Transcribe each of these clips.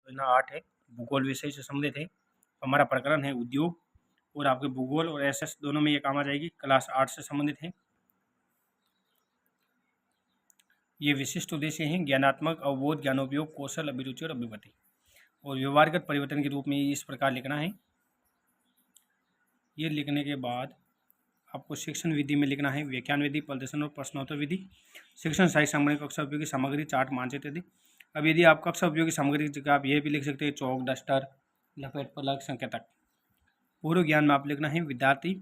योजना 8 है, भूगोल विषय से संबंधित है। हमारा प्रकरण है उद्योग, और आपके भूगोल और एसएस दोनों में ये काम आ जाएगी, क्लास 8 से संबंधित है। ये विशिष्ट उद्देश्य हैं ज्ञानात्मक, अवबोध, ज्ञानोपयोग, कौशल, अभिरुचि और अभिमति। और व्यवहारगत परिवर्तन के रूप में इस प्रकार लिखना है। ये लिखने के बाद आपको शिक्षण विधि में लिखना है व्याख्यान विधि, प्रदर्शन और प्रश्नोत्तर विधि, शिक्षण साहित्य सामग्री, कक्षा उपयोगी सामग्री, चार्ट, मानचित्र आदि। अब यदि आप कक्षा उपयोगी सामग्री की जगह आप ये भी लिख सकते हैं चौक, डस्टर, लपेट, पलक, संकेतक। पूर्व ज्ञान में आप लिखना है विद्यार्थी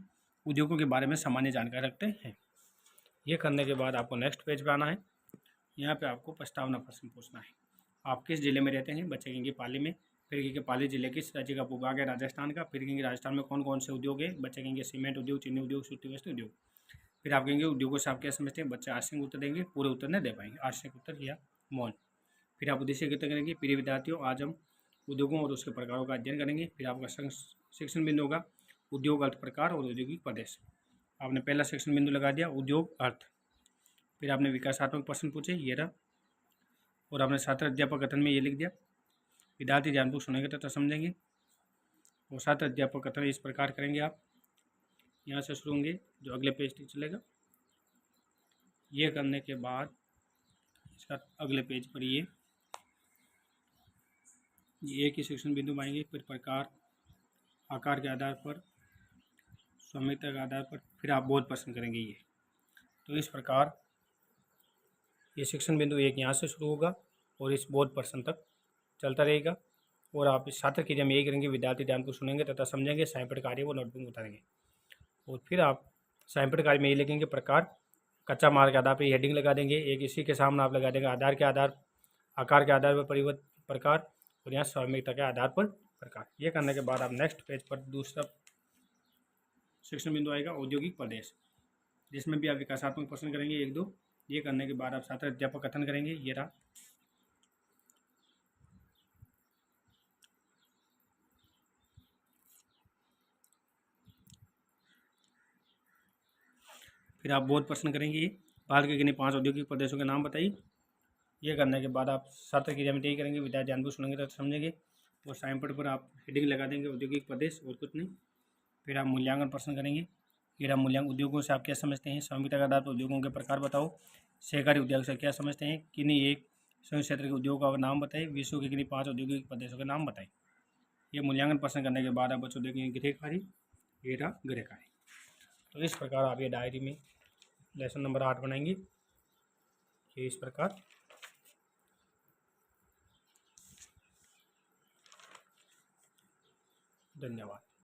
उद्योगों के बारे में सामान्य जानकारी रखते हैं। ये करने के बाद आपको नेक्स्ट पेज पर आना है। यहाँ पे आपको प्रस्तावना प्रश्न पूछना है। आप किस जिले में रहते हैं? बच्चे कहेंगे पाली में। फिर कहेंगे पाली जिले किस राज्य का भूभाग है? राजस्थान का। फिर कहेंगे राजस्थान में कौन कौन से उद्योग है? बच्चे कहेंगे सीमेंट उद्योग, चीनी उद्योग, सूती वस्त्र उद्योग। फिर आप कहेंगे उद्योगों से आप क्या समझते हैं? बच्चे आंशिक उत्तर देंगे, पूरे उत्तर नहीं दे पाएंगे, आंशिक उत्तर या मौन। फिर आप उद्देश्य उत्तर करेंगे। प्रिय विद्यार्थियों, आज हम उद्योगों और उसके प्रकारों का अध्ययन करेंगे। फिर आपका शिक्षण बिंदु होगा उद्योग, अर्थ, प्रकार और औद्योगिक प्रदेश। आपने पहला शिक्षण बिंदु लगा दिया उद्योग, अर्थ। फिर आपने विकासात्मक प्रश्न पूछे, ये रहा। और आपने छात्र अध्यापक कथन में ये लिख दिया, विद्यार्थी ध्यानपूर्वक सुनेंगे तथा समझेंगे। और छात्र अध्यापक कथन इस प्रकार करेंगे। आप यहाँ से शुरू होंगे, जो अगले पेज तक चलेगा। ये करने के बाद इसका अगले पेज पर ये एक ही शिक्षण बिंदु पाएंगे। फिर प्रकार, आकार के आधार पर, स्वामित्व के आधार पर, फिर आप बोध प्रश्न करेंगे ये। तो इस प्रकार ये शिक्षण बिंदु एक यहाँ से शुरू होगा और इस बोध प्रश्न तक चलता रहेगा। और आप इस छात्र की जब यही करेंगे, विद्यार्थी ध्यानपूर्वक सुनेंगे तथा समझेंगे, स्वयंपाठ कार्य वो नोटबुक में उतारेंगे। और फिर आप स्वयंपाठ कार्य में ये लिखेंगे प्रकार, कच्चा माल के आधार पर हेडिंग लगा देंगे। एक इसी के सामने आप लगा देंगे आधार के आधार, आकार के आधार पर परिवर्तन प्रकार, और यहाँ स्वामित्व के आधार पर प्रकार। ये करने के बाद आप नेक्स्ट पेज पर दूसरा शिक्षण बिंदु आएगा औद्योगिक प्रदेश, जिसमें भी आप विकासात्मक प्रश्न करेंगे एक दो। ये करने के बाद आप छात्र अध्यापक कथन करेंगे, ये रहा। फिर आप बोध प्रश्न करेंगे, ये भारत के किन्हीं 5 औद्योगिक प्रदेशों के नाम बताइए। ये करने के बाद आप छात्र की ज्यामिति करेंगे, विद्यार्थी ध्यानपूर्वक सुनेंगे तो समझेंगे। और स्वयंपाठ पर आप हेडिंग लगा देंगे औद्योगिक प्रदेश और कुछ नहीं। फिर आप मूल्यांकन प्रश्न करेंगे, फिर आप मूल्यांकन उद्योगों से आप क्या समझते हैं? स्वामित्व के आधार पर उद्योगों के प्रकार बताओ। सहकारी उद्योग से क्या समझते हैं? किन्हीं एक स्वयं क्षेत्र के उद्योग का नाम बताइए। विश्व के किन्हीं 5 औद्योगिक प्रदेशों के नाम बताइए। ये मूल्यांकन प्रश्न करने के बाद आप बच्चों देखेंगे गृहकार्य, ये रहा गृहकार्य। तो इस प्रकार आप ये डायरी में लेसन नंबर 8 बनाएंगे, ये इस प्रकार। धन्यवाद।